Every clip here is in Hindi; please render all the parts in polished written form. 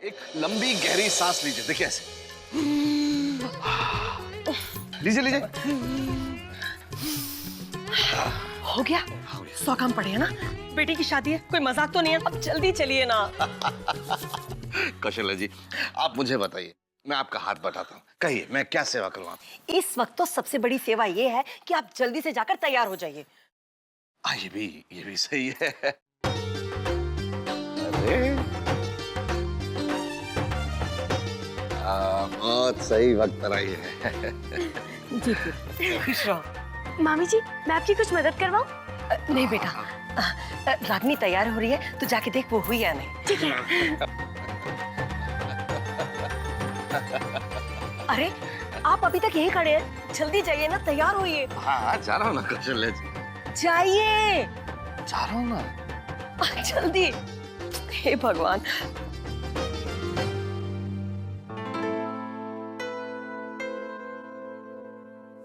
एक लंबी गहरी सांस लीजिए, देखिए ऐसे। लीजिए लीजिए। हो गया, 100 काम पड़े हैं ना। बेटे की शादी है, कोई मजाक तो नहीं है। अब जल्दी चलिए ना। कौशल्या जी, आप मुझे बताइए, मैं आपका हाथ बटाता हूँ, कहिए मैं क्या सेवा करूँ आपकी? इस वक्त तो सबसे बड़ी सेवा ये है कि आप जल्दी से जाकर तैयार हो जाइए। ये भी सही है। अरे बहुत सही वक्त पर आई है। जी खुश रहो। मामी जी, मैं आपकी कुछ मदद करवाऊं? नहीं बेटा, रागनी तैयार हो रही है, तो जाके देख वो हुई या नहीं। ठीक है। अरे आप अभी तक यहीं खड़े हैं, जल्दी जाइए ना, तैयार होइए। हाँ जा रहा हूँ ना कौशल्या जी, जाइए, जा रहा हूँ ना। जल्दी। हे भगवान।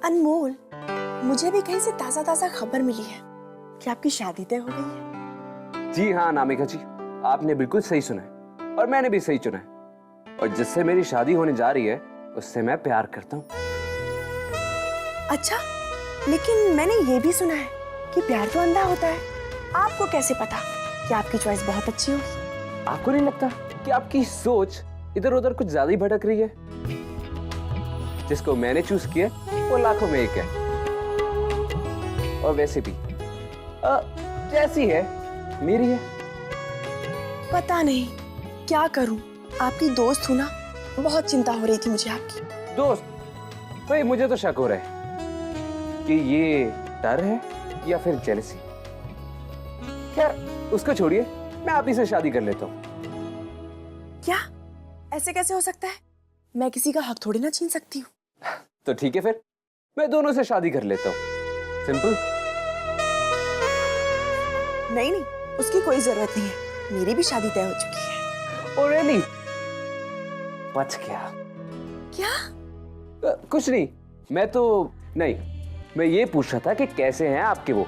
अनमोल, मुझे भी कहीं से ताजा ताजा खबर मिली है कि आपकी शादी तय हो गई है। जी हाँ अनामिका जी, आपने बिल्कुल सही सुना है और मैंने भी सही चुना है। और जिससे मेरी शादी होने जा रही है उससे मैं प्यार करता हूँ। अच्छा, लेकिन मैंने ये भी सुना है कि प्यार तो अंधा होता है। आपको कैसे पता कि आपकी चॉइस बहुत अच्छी होगी? आपको नहीं लगता कि आपकी सोच इधर उधर कुछ ज्यादा ही भटक रही है? जिसको मैंने चूज किया वो लाखों में एक है। और वैसे भी जैसी है मेरी है। पता नहीं क्या करूं, आपकी दोस्त हूं ना, बहुत चिंता हो रही थी मुझे आपकी। दोस्त? भाई मुझे तो शक हो रहा है कि ये डर है या फिर जेलसी। खैर उसको छोड़िए, मैं आप ही से शादी कर लेता हूँ। क्या? ऐसे कैसे हो सकता है? मैं किसी का हक थोड़ी ना छीन सकती हूँ। तो ठीक है, फिर मैं दोनों से शादी कर लेता हूँ। सिंपल। नहीं नहीं, उसकी कोई जरूरत नहीं है, मेरी भी शादी तय हो चुकी है। Oh really? बच गया। क्या? कुछ नहीं, मैं तो नहीं, मैं ये पूछ रहा था कि कैसे हैं आपके वो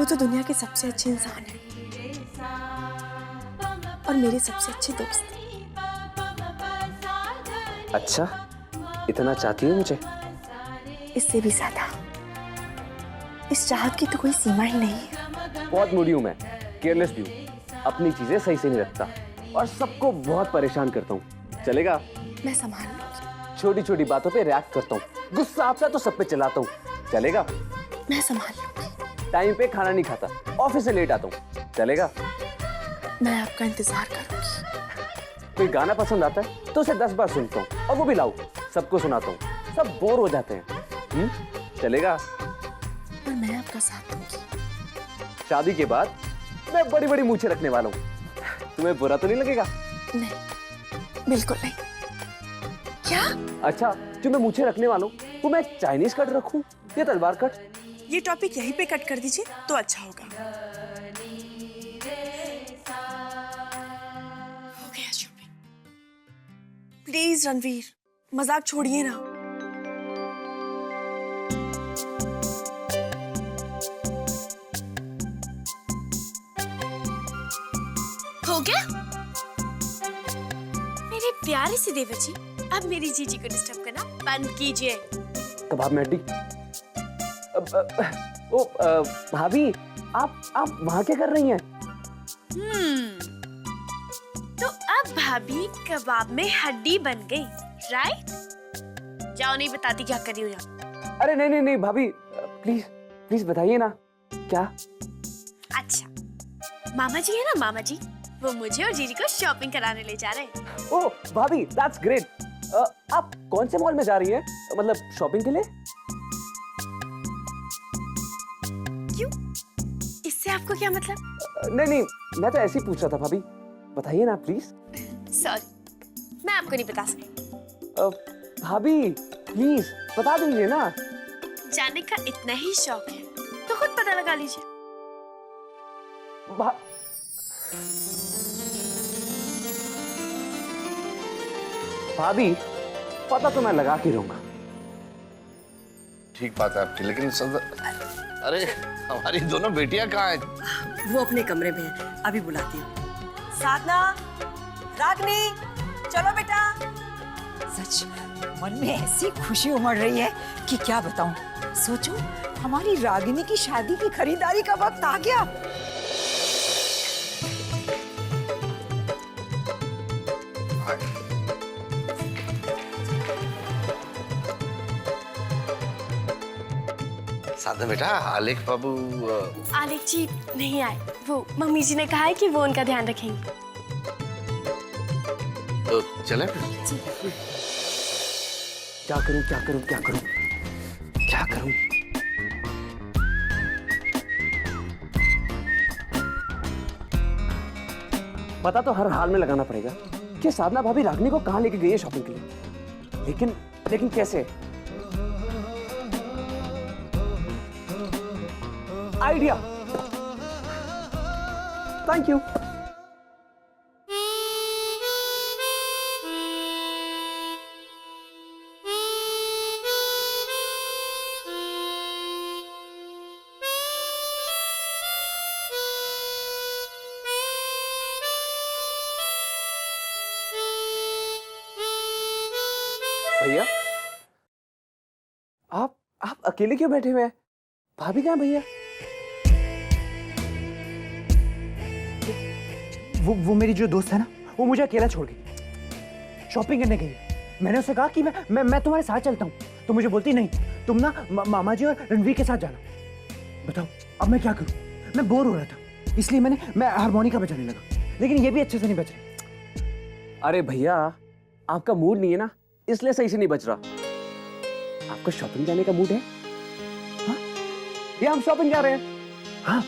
तो दुनिया के सबसे अच्छे इंसान है और मेरे सबसे अच्छे दोस्त। अच्छा, इतना चाहती है मुझे? इससे भी ज्यादा। इस चाहत की तो कोई सीमा ही नहीं है। बहुत मूडी हूं मैं, केयरलेस भी हूं, अपनी चीजें सही से नहीं रखता और सबको बहुत परेशान करता हूँ। चलेगा? मैं संभाल लूंगी। छोटी छोटी बातों पे रिएक्ट करता हूँ, गुस्सा आता तो सब पे चलाता हूँ। चलेगा? मैं संभाल लूंगी। टाइम पे खाना नहीं खाता, ऑफिस से लेट आता हूँ। चलेगा? मैं आपका इंतजार करूंगी। कोई गाना पसंद आता है तो उसे 10 बार सुनता हूँ और वो भी लाऊं, सबको सुनाता हूँ, सब बोर हो जाते हैं। चलेगा? और मैं आपका साथ दूंगी। शादी के बाद मैं बड़ी बड़ी मूछें रखने वाला हूँ, तुम्हें बुरा तो नहीं लगेगा? नहीं, बिल्कुल नहीं। क्या? अच्छा, जो मैं मूछें रखने वाला हूँ वो मैं चाइनीज कट रखूं या तलवार कट? ये टॉपिक यहीं पे कट कर दीजिए तो अच्छा होगा। हो गया शॉपिंग। प्लीज रणवीर, मजाक छोड़िए ना। हो गया? मेरे प्यारे से देवर जी, अब मेरी जीजी को डिस्टर्ब करना बंद कीजिए। कबाब में हड्डी। भाभी, आप वहाँ क्या कर रही हैं? तो अब भाभी कबाब में हड्डी बन गई, राइट? जाओ, नहीं बताती क्या कर रही हूँ यहाँ। अरे नहीं नहीं नहीं भाभी, प्लीज प्लीज बताइए ना क्या। अच्छा, मामा जी है ना, मामा जी, वो मुझे और जीजी को शॉपिंग कराने ले जा रहे हैं। ओह भाभी, दैट्स ग्रेट। आप कौन से मॉल में जा रही हैं, मतलब शॉपिंग के लिए? क्यों? इससे आपको क्या मतलब? नहीं नहीं, मैं तो ऐसे ही पूछ रहा था भाभी, बताइए ना प्लीज। सॉरी, मैं आपको नहीं बता सकती। भाभी प्लीज बता दीजिए ना। जानने का इतना ही शौक है तो खुद पता लगा लीजिए। भाभी, पता तो मैं लगा के रहूंगा। ठीक बात है आपकी, लेकिन अरे हमारी दोनों बेटियां कहाँ हैं? वो अपने कमरे में है, अभी बुलाती हूँ। साधना, रागनी, चलो बेटा। सच मन में ऐसी खुशी उमड़ रही है कि क्या बताऊं। सोचो हमारी रागिनी की शादी की खरीदारी का वक्त आ गया। साधना बेटा, आलेख बाबू आलेख जी नहीं आए, वो मम्मी जी ने कहा है कि वो उनका ध्यान रखेंगे। तो चले फिर। क्या करूं क्या करूं क्या करूं क्या करूं? पता तो हर हाल में लगाना पड़ेगा कि साधना भाभी रागिनी को कहां लेके गई है शॉपिंग के लिए। लेकिन लेकिन कैसे? आइडिया! Thank you. भैया, आप अकेले क्यों बैठे हुए हैं? भाभी कहाँ भैया? वो मेरी जो दोस्त है ना, वो मुझे अकेला छोड़ गई, शॉपिंग करने गई। मैंने उससे कहा कि मैं तुम्हारे साथ चलता हूँ, तो मुझे बोलती नहीं, तुम ना मामा जी और रणवीर के साथ जाना। बताओ अब मैं क्या करूँ? मैं बोर हो रहा था, इसलिए मैं हारमोनिका बजाने लगा, लेकिन ये भी अच्छे से नहीं बज रहे। अरे भैया, आपका मूड नहीं है ना, इसलिए सही से नहीं बज रहा। आपको शॉपिंग जाने का मूड है? हाँ? या हम शॉपिंग जा रहे हैं? हाँ,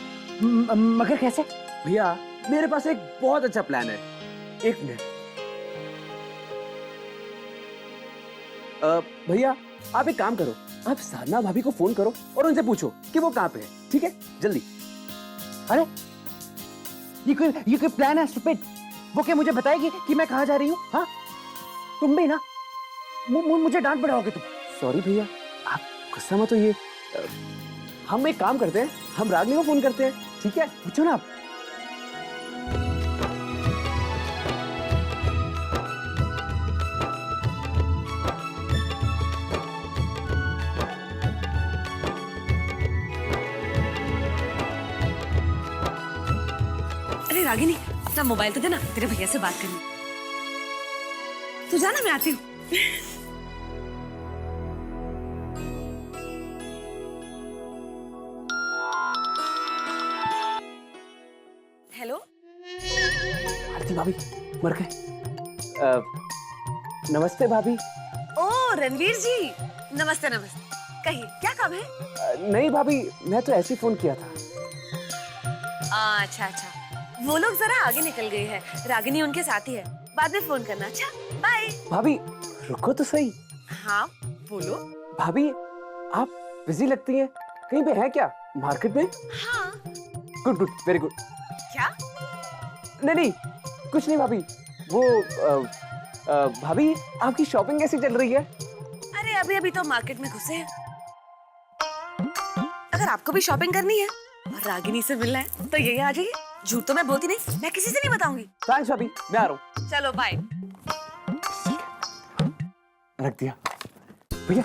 मगर कैसे? भैया मेरे पास एक बहुत अच्छा प्लान है। एक मिनट। भैया आप एक काम करो, आप साधना भाभी को फोन करो और उनसे पूछो कि वो कहाँ पे है। ठीक है, जल्दी। अरे ये कोई प्लान है स्टूपिड? वो क्या मुझे बताएगी कि मैं कहाँ जा रही हूँ? हाँ, तुम भी ना मुझे डांट पड़ाओगे तुम। सॉरी भैया, आप गुस्सा मत होइए। हम एक काम करते हैं, हम रागिनी को फोन करते हैं। ठीक है, पूछो ना आप। अरे रागिनी, अपना मोबाइल तो देना, तेरे भैया से बात करनी। तू जाना, मैं आती हूँ। हेलो, आरती भाभी मर गए। नमस्ते भाभी। ओ रणवीर जी, नमस्ते नमस्ते। कहिए क्या काम है? नहीं भाभी, मैं तो ऐसे ही फोन किया था। अच्छा अच्छा, वो लोग जरा आगे निकल गए हैं, रागिनी उनके साथ ही है, बाद में फोन करना। अच्छा बाय। भाभी रुको तो सही। हाँ बोलो। भाभी आप बिजी लगती हैं, कहीं पे हैं क्या? मार्केट में? हाँ। Good good, very good. क्या? नहीं कुछ नहीं भाभी। वो भाभी आपकी शॉपिंग कैसी चल रही है? अरे अभी अभी तो मार्केट में घुसे हैं। अगर आपको भी शॉपिंग करनी है और रागिनी से मिलना है तो यही आ जाइए। झूठ तो मैं बोलती नहीं, मैं किसी से नहीं बताऊंगी। थैंक्स भाभी, मैं आ रहा हूँ। चलो बाय। रख दिया भैया,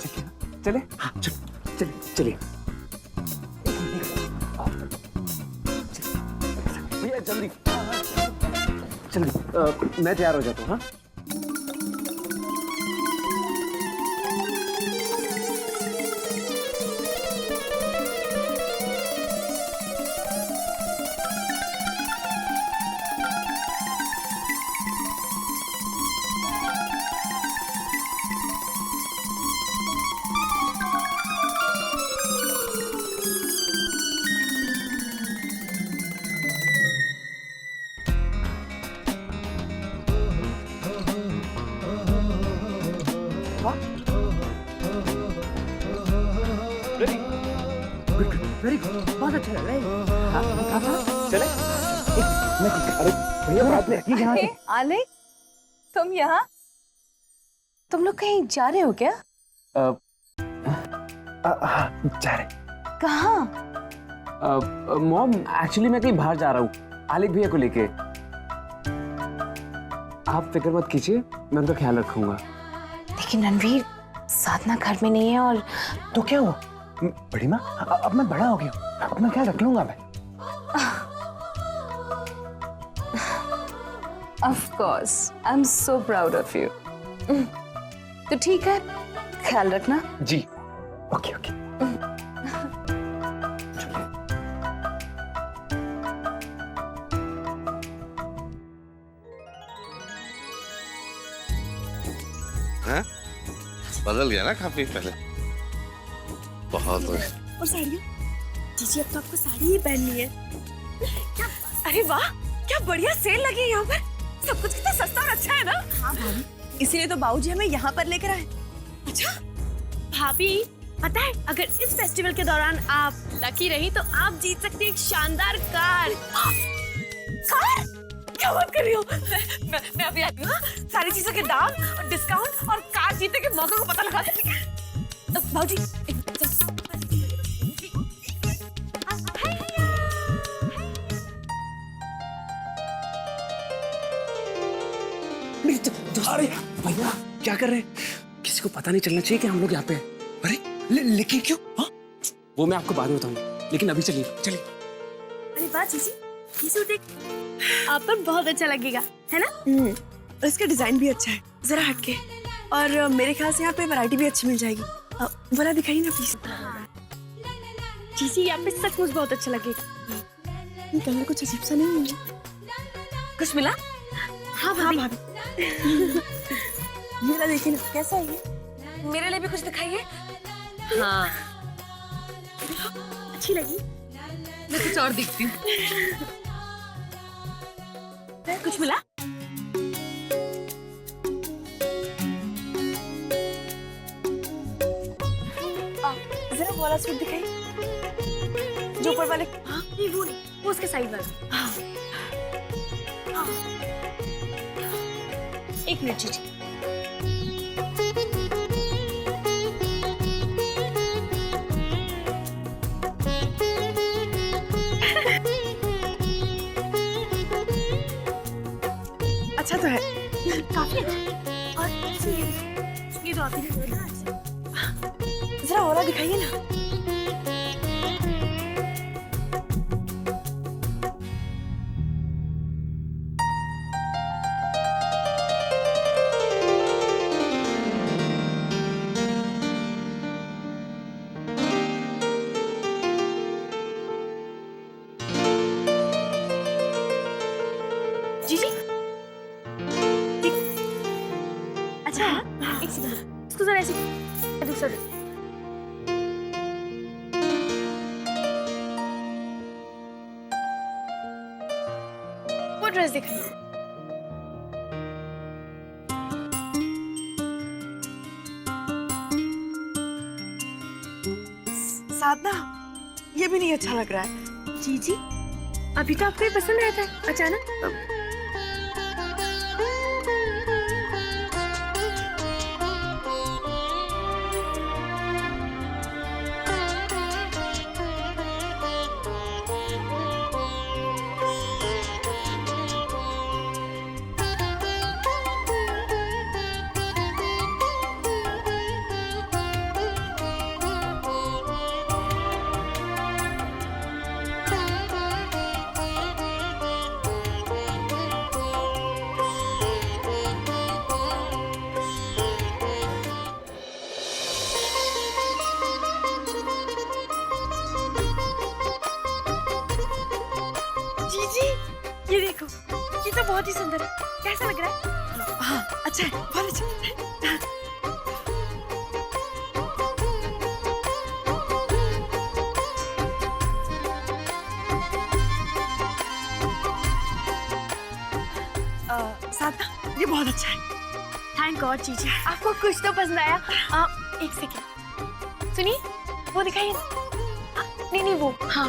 चले? हाँ चलिए चलिए भैया, जल्दी जल्दी। मैं तैयार हो जाता हूँ। हाँ वेरी गुड, बहुत अच्छा लग रहा है। हाँ, चले? अरे भैया बात में ये यहाँ से। आलेख, तुम यहाँ? तुम लोग कहीं जा रहे हो क्या? हाँ, जा रहे। कहाँ? मॉम एक्चुअली मैं कहीं बाहर जा रहा हूँ आलिक भैया को लेके। आप फिक्र मत कीजिए, मैं उनका ख्याल रखूंगा। लेकिन रणवीर, साधना घर में नहीं है और तो क्या हुआ बड़ी माँ, अब मैं बड़ा हो गया हूँ, अपना ख्याल रख लूंगा मैं। Of course, I am so proud of you. तो ठीक है, ख्याल रखना। जी। Okay okay. हाँ? बदल गया ना काफी पहले, बहुत। और साड़ियाँ? जीजी अब तो आपको साड़ी ही पहननी है। क्या? अरे वाह, क्या बढ़िया सेल लगी है यहाँ पर। सब कुछ कितना सस्ता और अच्छा है ना। हाँ भाभी, इसीलिए तो बाबूजी हमें यहाँ पर लेकर आए। अच्छा भाभी, पता है अगर इस फेस्टिवल के दौरान आप लकी रही तो आप जीत सकती हैं एक शानदार कार। कार? क्या बात कर रही हो? मैं अभी आती हूँ। सारी चीजों के दाम और डिस्काउंट और कार जीतने के मौके को पता लगा देती है। बाबूजी अरे भैया क्या कर रहे हैं? किसी को पता नहीं चलना चाहिए कि हम लोग यहाँ पे हैं। अरे लेकिन क्यों? हाँ? वो मैं आपको बाद में बताऊंगा, लेकिन अभी चलिए चलिए। अरे वाह जीजी, ये सूट देख, आप पर बहुत अच्छा लगेगा, है ना? और इसका डिजाइन भी अच्छा है, जरा हटके। और मेरे ख्याल से यहाँ पे वैरायटी भी अच्छी मिल जाएगी। वाला दिखाइए ना प्लीज। जीजी यहाँ पे सचमुच बहुत अच्छा लगेगा। ये कलर कुछ अजीब सा नहीं है। कुछ मिला? हाँ भाभी। ये वाला देखिए ना, कैसा है ये? मेरे लिए भी कुछ दिखाइए। हाँ, अच्छी लगी। मैं कुछ और दिखती हूँ। कुछ मिला? जरा वाला सूट दिखाइए, जो ऊपर वाले। हाँ, नहीं वो नहीं, वो उसके साइड वाला। हाँ। एक मिनट जीजी। अच्छा तो है, काफी अच्छा। और ये तो आती है ना। जरा वाला दिखाइए ना। जीजी, अच्छा है ना? एक सेकंड, इसको जरा ऐसे दूसरा दे। वो ड्रेस दिखाइए। साधना, ये भी नहीं अच्छा लग रहा है। जीजी, अभी तो आपको ये पसंद आया था, अचानक। जीजी, ये देखो, ये तो बहुत ही सुंदर है। कैसा लग रहा है? हाँ, अच्छा है, बहुत अच्छा है। साधना, ये बहुत अच्छा है। थैंक गॉड जीजी, आपको कुछ तो पसंद आया। एक सेकेंड, सुनिए, वो दिखाइए। नहीं वो। हाँ,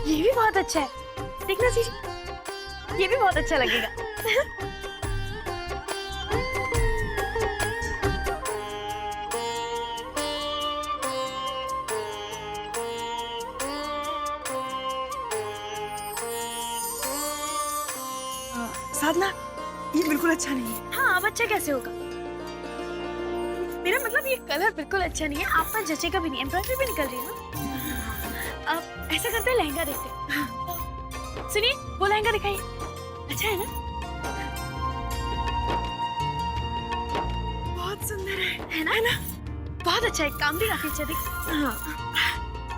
ये भी बहुत अच्छा है। देखना जीजी, ये भी बहुत अच्छा लगेगा। साधना, ये बिल्कुल अच्छा नहीं है। हाँ, अब अच्छा कैसे होगा? मेरा मतलब ये कलर बिल्कुल अच्छा नहीं है, आप पर जचेगा भी नहीं, एम्ब्रॉयडरी भी निकल रही है ना। अब ऐसा करते हैं, लहंगा देखते हैं। सुनिए, वो लहंगा दिखाइए, अच्छा है ना? बहुत सुंदर है है ना? बहुत अच्छा है, काम भी काफी अच्छा दिख।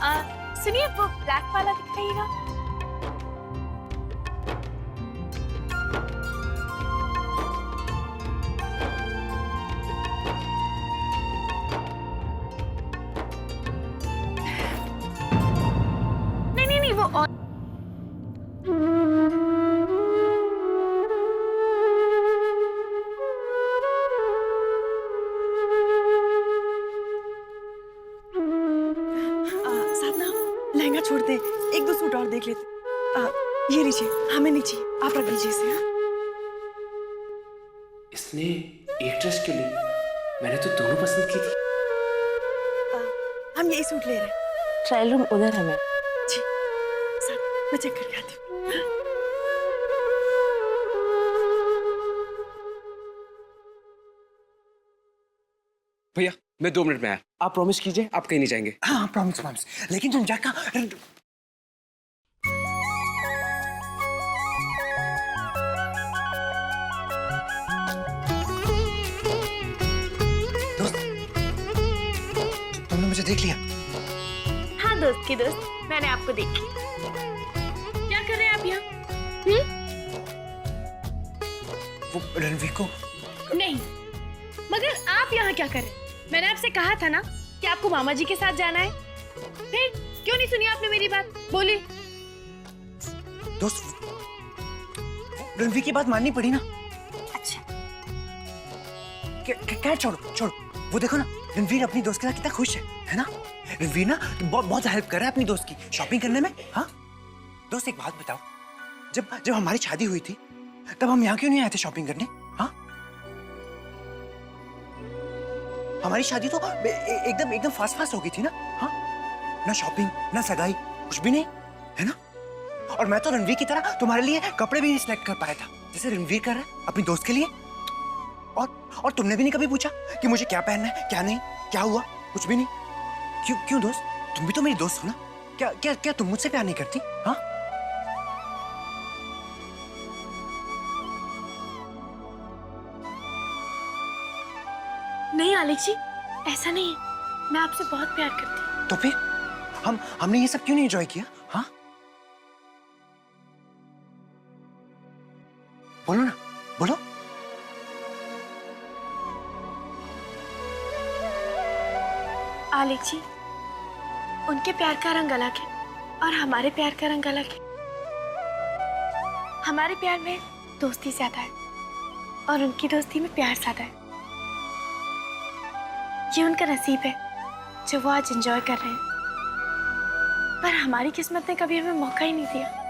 हाँ। सुनिए, वो ब्लैक वाला दिखाइएगा। नहीं, वो और साधना, लहंगा छोड़ दे, एक दो सूट और देख लेते। ये लीजिए, हमें नहीं चाहिए, आप रख लीजिए इसे। हाँ? इसने एक ड्रेस के लिए मैंने तो दोनों पसंद की थी। हम यही सूट ले रहे हैं। ट्रायल रूम उधर है मैम। जी, साथ मैं चेक करके आती हूँ। भैया मैं 2 मिनट में आया, आप प्रॉमिस कीजिए आप कहीं नहीं जाएंगे। हाँ प्रॉमिस प्रॉमिस, लेकिन तुम जाकर दोस्त, तुमने मुझे देख लिया। हाँ दोस्त की दोस्त, मैंने आपको देखी। क्या कर रहे हैं आप यहाँ? वो रणवीर को नहीं, मगर आप यहाँ क्या कर रहे हैं? मैंने आपसे कहा था ना कि आपको मामा जी के साथ जाना है। फिर क्यों नहीं सुनी आपने मेरी बात? बोली। दोस्त, रणवीर की बात माननी पड़ी ना। अच्छा, क्या छोड़ो छोड़ो, वो देखो ना, रणवीर अपनी दोस्त के साथ कितना खुश है ना? रणवीर ना बहुत हेल्प कर रहा है अपनी दोस्त की शॉपिंग करने में। हाँ दोस्त, एक बात बताओ, जब हमारी शादी हुई थी तब हम यहाँ क्यों नहीं आए थे शॉपिंग करने? हाँ, हमारी शादी तो एकदम फास्ट हो गई थी ना। हाँ, ना शॉपिंग ना सगाई, कुछ भी नहीं, है ना? और मैं तो रणवीर की तरह तुम्हारे लिए कपड़े भी नहीं सिलेक्ट कर पाया था जैसे रणवीर कर रहा है अपनी दोस्त के लिए। और तुमने भी नहीं कभी पूछा कि मुझे क्या पहनना है, क्या नहीं, क्या हुआ, कुछ भी नहीं। क्यों दोस्त, तुम भी तो मेरी दोस्त हो ना? क्या तुम मुझसे प्यार नहीं करती? हाँ, नहीं आलेख जी, ऐसा नहीं है। मैं आपसे बहुत प्यार करती हूँ। तो फिर हमने ये सब क्यों नहीं एंजॉय किया? हाँ, बोलो ना, बोलो। आलेख जी, उनके प्यार का रंग अलग है और हमारे प्यार का रंग अलग है। हमारे प्यार में दोस्ती ज्यादा है और उनकी दोस्ती में प्यार ज्यादा है। ये उनका नसीब है जो वो आज एंजॉय कर रहे हैं, पर हमारी किस्मत ने कभी हमें मौका ही नहीं दिया।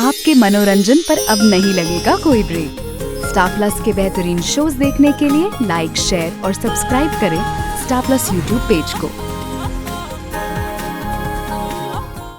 आपके मनोरंजन पर अब नहीं लगेगा कोई ब्रेक। स्टार प्लस के बेहतरीन शोज देखने के लिए लाइक, शेयर और सब्सक्राइब करें स्टार प्लस यूट्यूब पेज को।